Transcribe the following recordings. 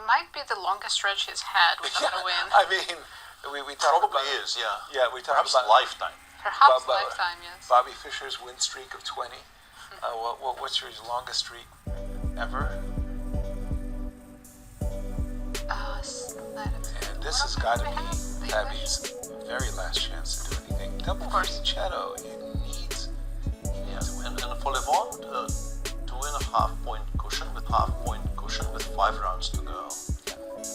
might be the longest stretch he's had without a win. I mean, we talked Probably about is, yeah. Yeah, we talked Perhaps about lifetime. Perhaps lifetime, yes. Bobby Fischer's win streak of 20. What's your longest streak ever? And this has got to be Tabby's very last chance to do anything. Double Fianchetto, it needs to win. And for Levon to win a half-point cushion with 5 rounds to go.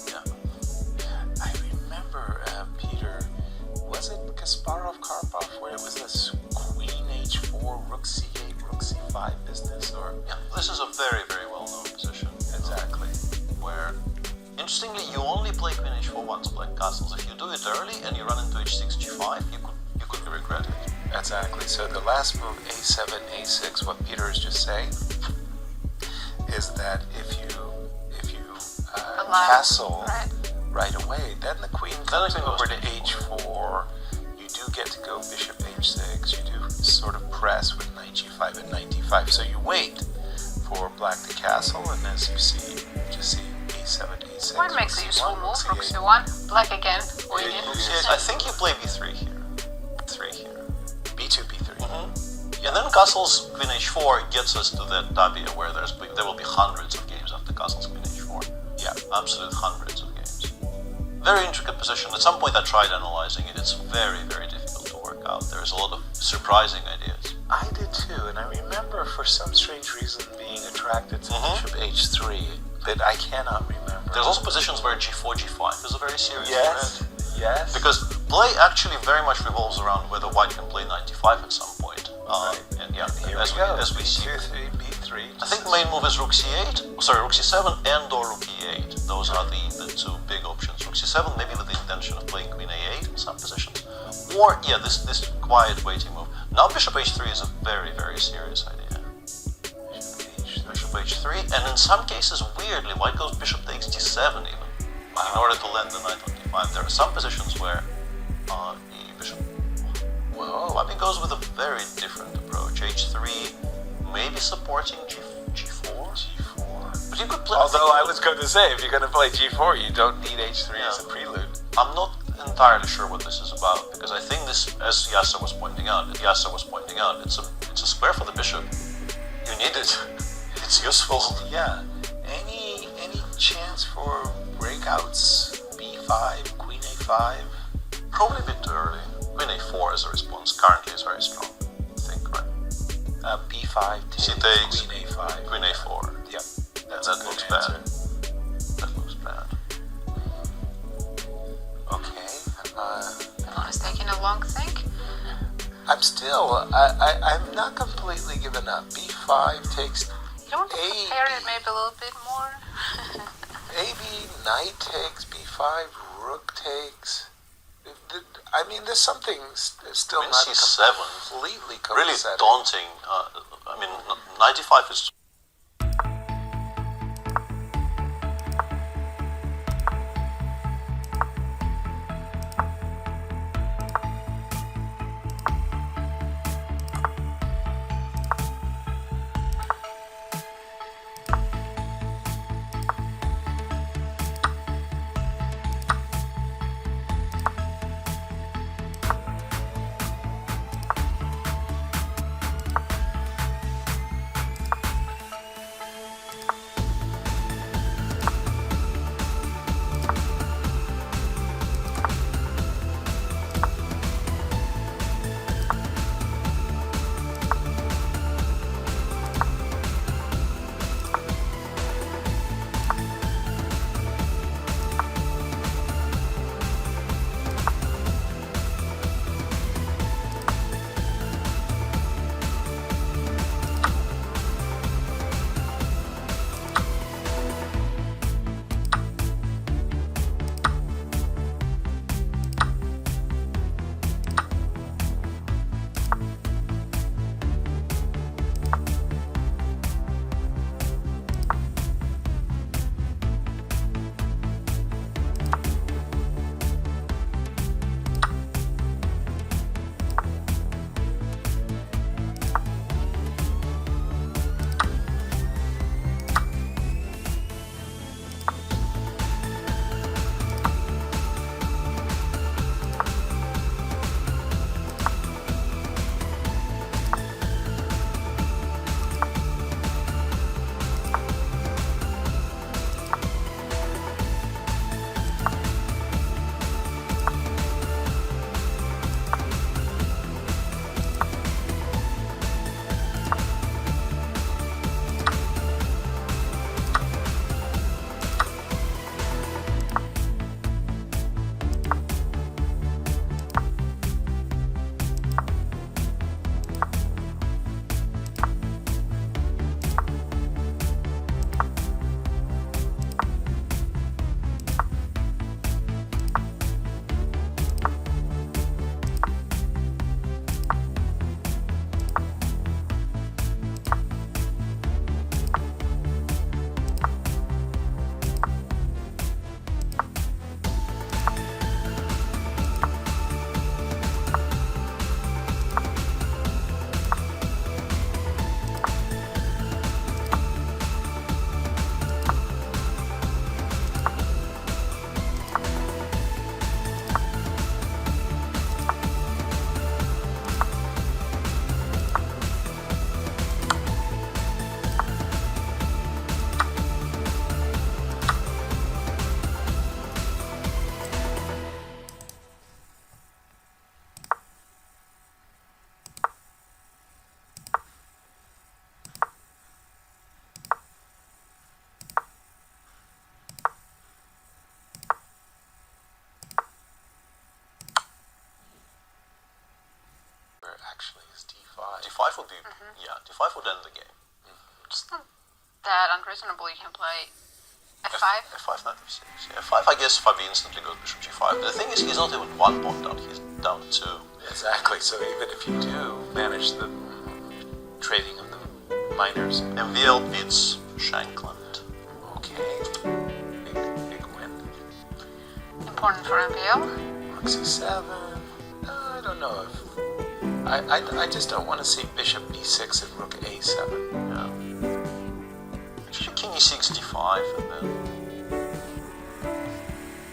Yeah. I remember, Peter, was it Kasparov-Karpov where it was this Queen H4, Rook C8, Rook C5 business? Or Yeah, this is a very, very well-known position. Exactly. Where, interestingly, you only play Queen H4 once, black castles. If you do it early and you run into H6, G5, you could regret it. Exactly. So the last move, A7, A6, what Peter is just saying is that if you castle right away, then the queen comes over to H4. You do get to go bishop H6. You do sort of press with knight G5 and knight D5. So you wait for black to castle, and as you see, A7, A6. What makes a useful move? Rook C1, black again, waiting. I think you play B3 here. B2, B3. Mm-hmm. And then castles Queen H4 gets us to that tabia where there will be hundreds of games after castles Queen H4. Yeah, absolute hundreds of games. Very intricate position. At some point I tried analyzing it. It's very, very difficult to work out. There's a lot of surprising ideas. I did too, and I remember for some strange reason being attracted to bishop H3, but I cannot remember. There's also positions where G4, G5 is a very serious threat. Yes. Because play actually very much revolves around whether white can play 95 at some point. And yeah, Here as we see. B2, B3. I think the main move is Rook C8, sorry, Rook C7 and or Rook E8. Those are the two big options. Rook C7 maybe with the intention of playing Queen A8 in some positions. Or, yeah, this quiet waiting move. Now Bishop H3 is a very, very serious idea. Bishop H3, and in some cases, weirdly, white goes Bishop takes D7 even. In order to land the knight on D5. There are some positions where the bishop Bobby goes with a very different approach. H3, maybe supporting G4. But you could play. Although I was going to say, if you're going to play G4, you don't need H3 as a prelude. I'm not entirely sure what this is about, because I think this, as Yasser was pointing out, it's a square for the bishop. You need it. It's useful. Yeah. Any chance for breakouts? B5, Queen A5? Probably a bit too early. Queen A4 as a response currently is very strong, I think, right? B5 takes, Queen A5. Queen A4. Yep. That looks bad. That looks bad. Okay. Levon is taking a long think. I'm not completely given up. B5 takes You don't want to prepare it maybe a little bit more? AB, knight takes, B5, rook takes. I mean, there's something still Queen not C7. completely Really copacetic. daunting. I mean, 95 is actually, is d5. d5 would be, d5 would end the game. It's not that unreasonable. You can play f5. f5, knight f6. Yeah, f5, I guess Fabi instantly goes bishop g5. The thing is, he's not even 1 pawn down, he's down 2. Exactly, so even if you do manage the trading of the miners, MVL beats Shankland. okay, big win. Important for MPL. Rook c7, I don't know if... I just don't want to see bishop b6 and rook a7. Yeah. Actually, king e6, d5, and then...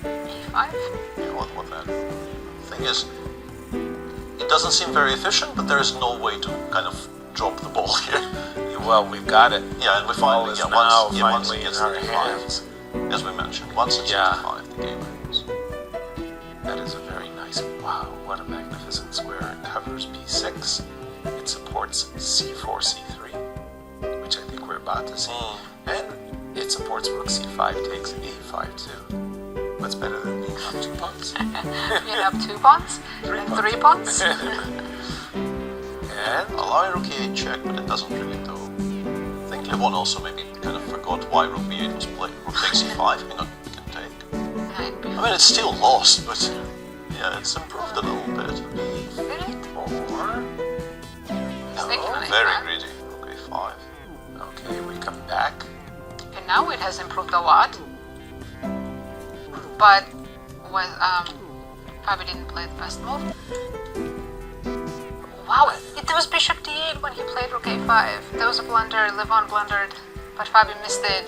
e5. Yeah, what then? The thing is, it doesn't seem very efficient, but there is no way to kind of drop the ball here. Well, we've got it. Yeah, and we Ball finally, is once now it finally gets in our to d5, hands. as we mentioned, once it's Yeah. d5, the game ends. That is a very nice, wow, what a magnificent square. It covers b6, it supports c4, c3, which I think we're about to see, and it supports rook c5, takes a5 too. What's better than being up 2 pawns? You have 2 pawns and 3 pawns. And Allowing rook e8 check, but it doesn't really do. I think Levon also maybe kind of forgot why rook b8 was played. Rook takes e5, I mean, we can take. I mean, it's still lost, but yeah, it's improved a little bit. or Very greedy. Rook a5. okay, we come back. And now it has improved a lot. But with Fabi didn't play the best move. Wow, it was bishop d8 when he played rook a5. That was a blunder. Levon blundered, but Fabi missed it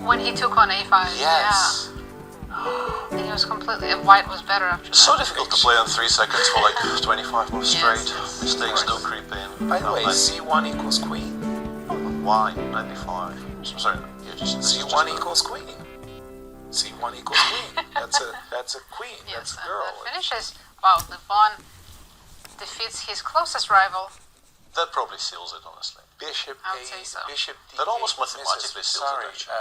when he took on a5. Yes. Yeah. And he was completely. White was better after that. So difficult to play on 3 seconds for like 25 moves straight. Yes, Mistakes of do course. creep in. By the way, c1 equals queen. Why? Knight b5. So, sorry, yeah, just c1 equals queen. c1 equals queen. That's a queen. Yes, That's a and girl. that finishes. Wow, Levon defeats his closest rival. That probably seals it, honestly. Bishop I would say so. bishop d8. That almost misses. mathematically seals it, Sorry, actually.